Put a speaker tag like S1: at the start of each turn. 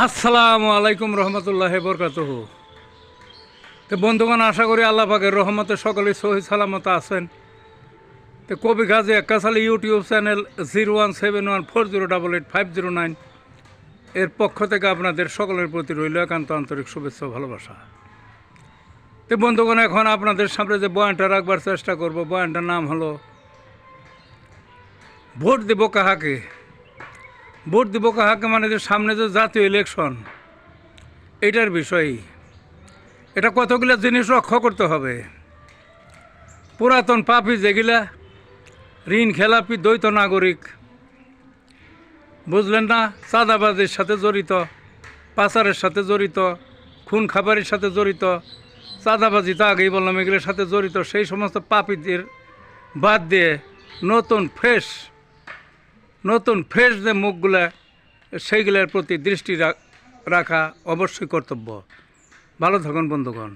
S1: আসসালামু আলাইকুম রহমতুল্লাহ বরকাতুহ। তো বন্ধুগণ, আশা করি আল্লাহ পাকের রহমতে সকলে সহি সালামত আছেন। তো কবি গাজী এক্কাশালী ইউটিউব চ্যানেল 017140885009 এর পক্ষ থেকে আপনাদের সকলের প্রতি রইল একান্ত আন্তরিক শুভেচ্ছা ও ভালোবাসা। তো বন্ধুগণ, এখন আপনাদের সামনে যে বয়ানটা রাখবার চেষ্টা করব, বয়ানটার নাম হলো ভোট দেব কাহাকে। ভোট দেব কাহাকে মানে যে সামনে যে জাতীয় ইলেকশন, এটার বিষয়ই। এটা কতগুলো জিনিস রক্ষা করতে হবে। পুরাতন পাপি যেগুলা ঋণ খেলাপি দ্বৈত নাগরিক, বুঝলেন না, চাঁদাবাজির সাথে জড়িত, পাচারের সাথে জড়িত, খুন খাবারের সাথে জড়িত, চাঁদাবাজি তো আগেই বললাম, এগুলোর সাথে জড়িত সেই সমস্ত পাপীদের বাদ দিয়ে নতুন ফ্রেশ যে মুখগুলা, সেইগুলোর প্রতি দৃষ্টি রাখা অবশ্যই কর্তব্য। ভালো থাকুন বন্ধুগণ।